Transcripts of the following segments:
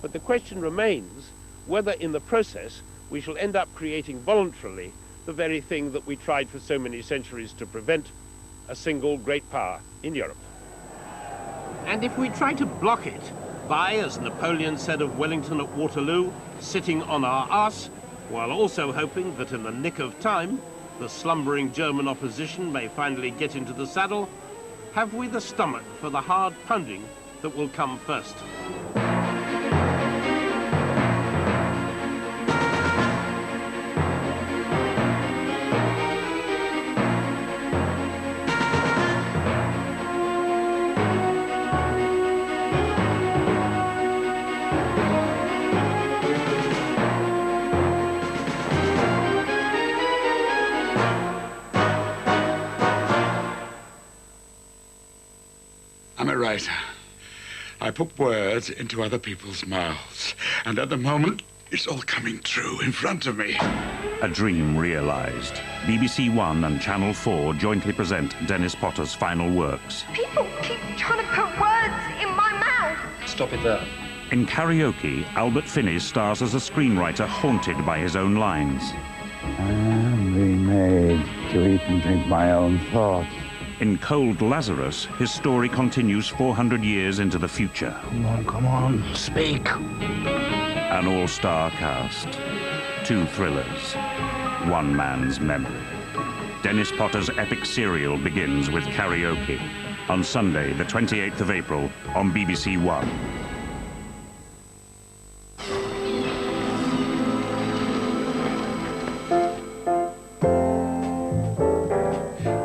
But the question remains whether in the process we shall end up creating voluntarily the very thing that we tried for so many centuries to prevent, a single great power in Europe. And if we try to block it by, as Napoleon said of Wellington at Waterloo, sitting on our arse, while also hoping that in the nick of time the slumbering German opposition may finally get into the saddle, have we the stomach for the hard pounding that will come first? I'm a writer. I put words into other people's mouths, and at the moment, it's all coming true in front of me. A dream realised. BBC1 and Channel 4 jointly present Dennis Potter's final works. People keep trying to put words in my mouth. Stop it there. In Karaoke, Albert Finney stars as a screenwriter haunted by his own lines. I am remade to eat and drink my own thoughts. In Cold Lazarus, his story continues 400 years into the future. Come on, speak. An all-star cast. 2 thrillers. 1 man's memory. Dennis Potter's epic serial begins with Karaoke on Sunday, the 28th of April on BBC1.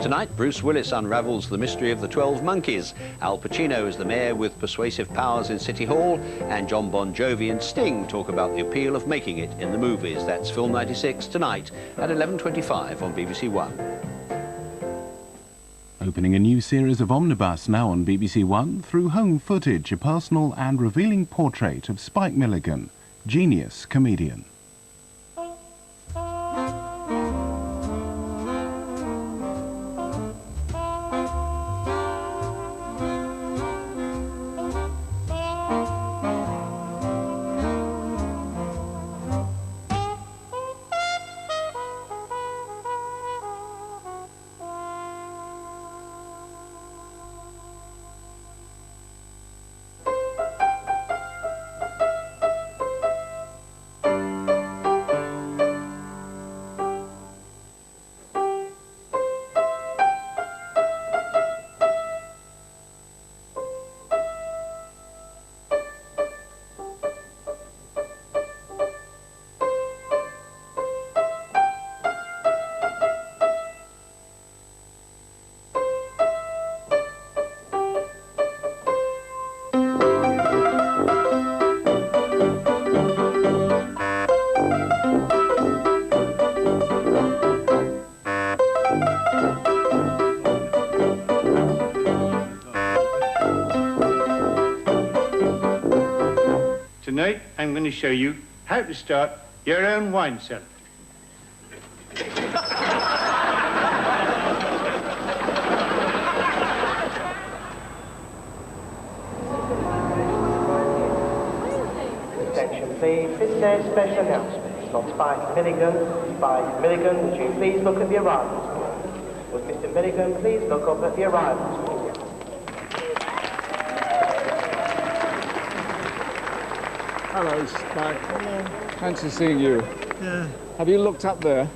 Tonight, Bruce Willis unravels the mystery of the 12 Monkeys. Al Pacino is the mayor with persuasive powers in City Hall, and John Bon Jovi and Sting talk about the appeal of making it in the movies. That's Film 96 tonight at 11:25 on BBC1. Opening a new series of Omnibus now on BBC1 through home footage, a personal and revealing portrait of Spike Milligan, genius comedian. Tonight, I'm going to show you how to start your own wine cellar. Attention please, this says special announcement. Not Spike Milligan. Spike Milligan, would you please look at the arrivals point? Would Mr. Milligan please look up at the arrivals point? Hello, Spike. Hello. Fancy seeing you. Yeah. Have you looked up there?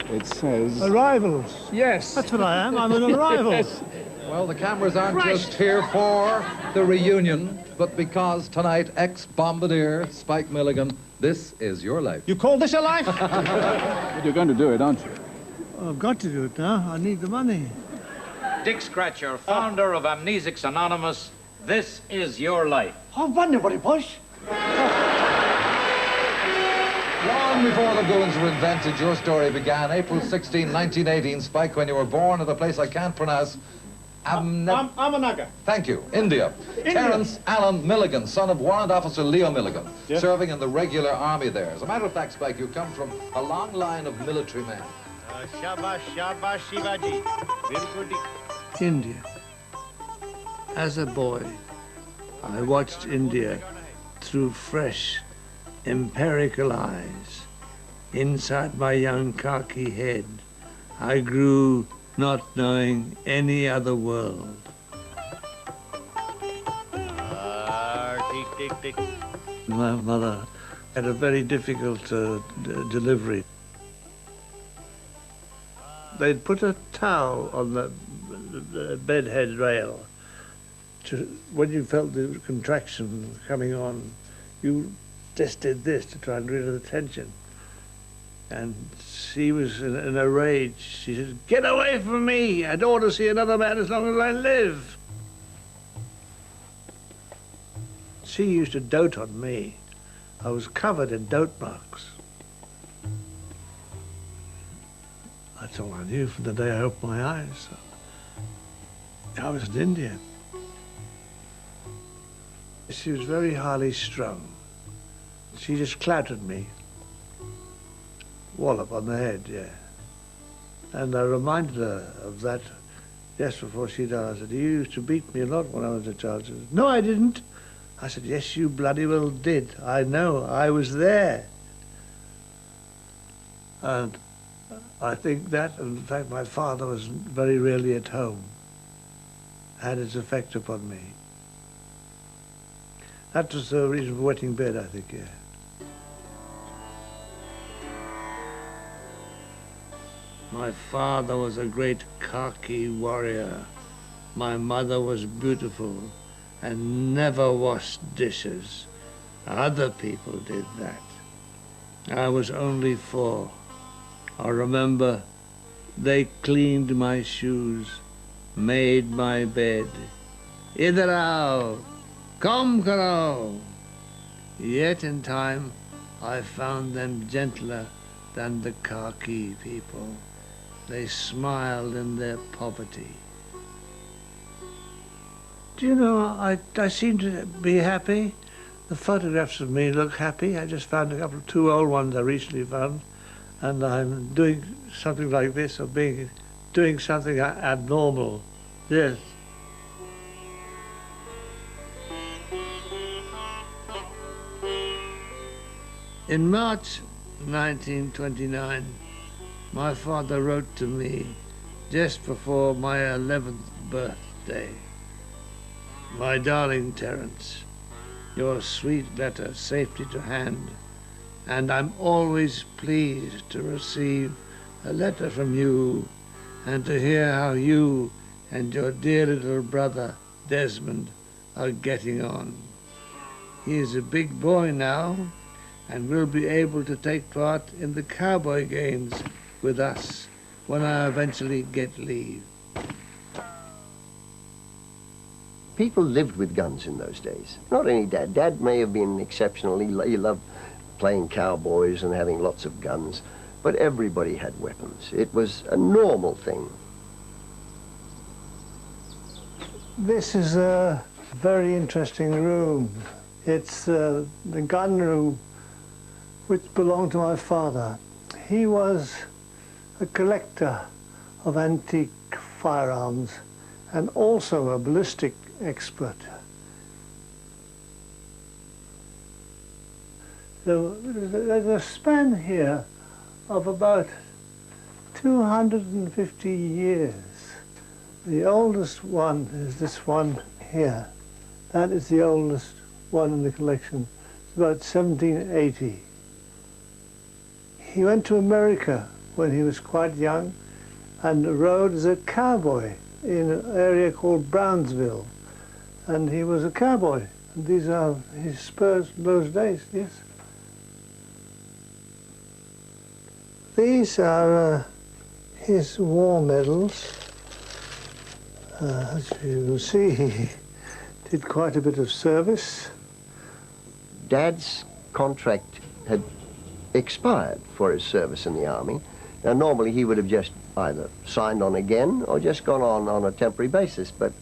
It says... Arrivals? Yes. That's what I am. I'm an arrival. Yes. Well, the cameras aren't just here for the reunion, but because tonight, ex-bombardier Spike Milligan, this is your life. You call this a life? But you're going to do it, aren't you? Well, I've got to do it now. I need the money. Dick Scratcher, founder of Amnesics Anonymous, this is your life. I wonder what it was. Long before the goons were invented, your story began April 16, 1918, Spike, when you were born at a place I can't pronounce. Amanaga. Thank you. India. Terence Allen Milligan, son of Warrant Officer Leo Milligan, serving in the regular army there. As a matter of fact, Spike, you come from a long line of military men. Shabash, shabash, Shivaji. Very good. India. As a boy, I watched India through fresh, empirical eyes. Inside my young khaki head, I grew not knowing any other world. My mother had a very difficult delivery. They'd put a towel on the bedhead rail. When you felt the contraction coming on, you just did this to try and rid of the tension. And she was in a rage. She said, "Get away from me! I don't want to see another man as long as I live." She used to dote on me. I was covered in dote marks. That's all I knew from the day I opened my eyes. I was an Indian. She was very highly strung. She just clattered me. Wallop on the head, yeah. And I reminded her of that just before she died. I said, "You used to beat me a lot when I was a child." She said, "No, I didn't." I said, "Yes, you bloody well did. I know. I was there." And I think that, and in fact, my father was very rarely at home, had its effect upon me. That was the reason for wetting bed, I think, yeah. My father was a great khaki warrior. My mother was beautiful and never washed dishes. Other people did that. I was only 4. I remember they cleaned my shoes, made my bed. Idhar aao, come karo. Yet in time I found them gentler than the khaki people. They smiled in their poverty. Do you know, I seem to be happy. The photographs of me look happy. I just found a couple of 2 old ones I recently found, and I'm doing something like this, or doing something abnormal. Yes. In March 1929, my father wrote to me just before my 11th birthday. "My darling Terence, your sweet letter safely to hand, and I'm always pleased to receive a letter from you and to hear how you and your dear little brother Desmond are getting on. He is a big boy now and will be able to take part in the cowboy games with us when I eventually get leave." People lived with guns in those days. Not only Dad. Dad may have been exceptional. He loved playing cowboys and having lots of guns, but everybody had weapons. It was a normal thing. This is a very interesting room. It's the gun room which belonged to my father. He was a collector of antique firearms and also a ballistic expert. There's a span here of about 250 years. The oldest one is this one here. That is the oldest one in the collection. It's about 1780. He went to America when he was quite young and rode as a cowboy in an area called Brownsville. And he was a cowboy. And these are his spurs in those days, yes. These are his war medals. As you will see, he did quite a bit of service. Dad's contract had expired for his service in the army. Now, normally he would have just either signed on again or just gone on a temporary basis, but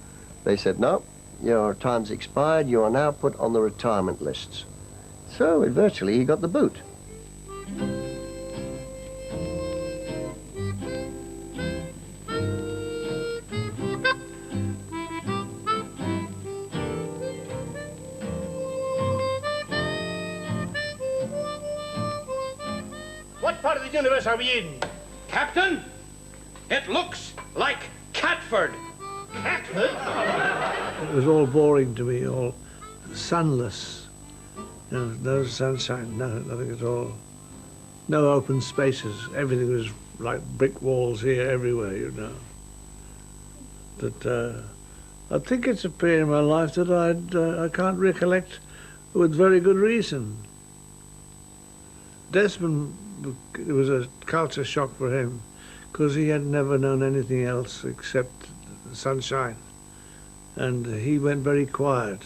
they said, "No, your time's expired, you are now put on the retirement lists." So, virtually, he got the boot. part of the universe are we in? Captain, it looks like Catford. Catford? It was all boring to me, all sunless. You know, no sunshine, nothing at all. No open spaces. Everything was like brick walls here, everywhere, you know. That I think it's a period in my life that I can't recollect with very good reason. Desmond, it was a culture shock for him because he had never known anything else except sunshine, and he went very quiet.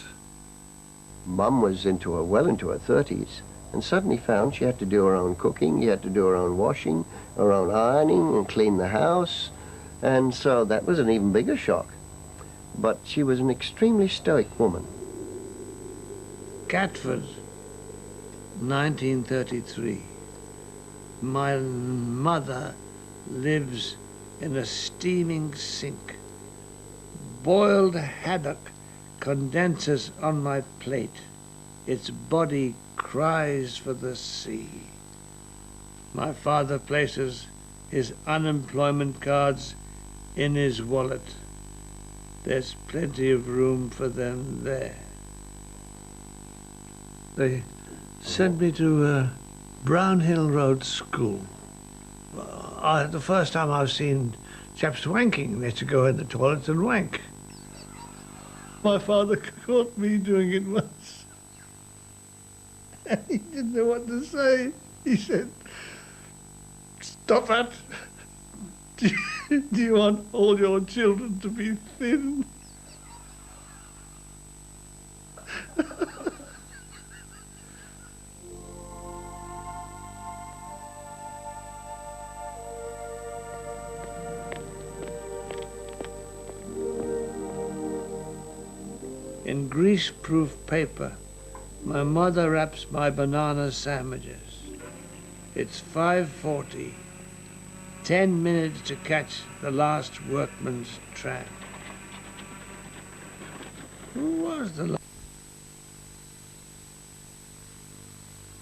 Mum was well into her 30s, and suddenly found she had to do her own cooking, she had to do her own washing, her own ironing, and clean the house, and so that was an even bigger shock. But she was an extremely stoic woman. Catford, 1933. My mother lives in a steaming sink. Boiled haddock condenses on my plate. Its body cries for the sea. My father places his unemployment cards in his wallet. There's plenty of room for them there. They sent me to Brownhill Road School. The first time I've seen chaps wanking, they had to go in the toilet and wank. My father caught me doing it once. And he didn't know what to say. He said, "Stop that. Do you want all your children to be thin?" In grease-proof paper, my mother wraps my banana sandwiches. It's 5:40. 10 minutes to catch the last workman's tram. Who was the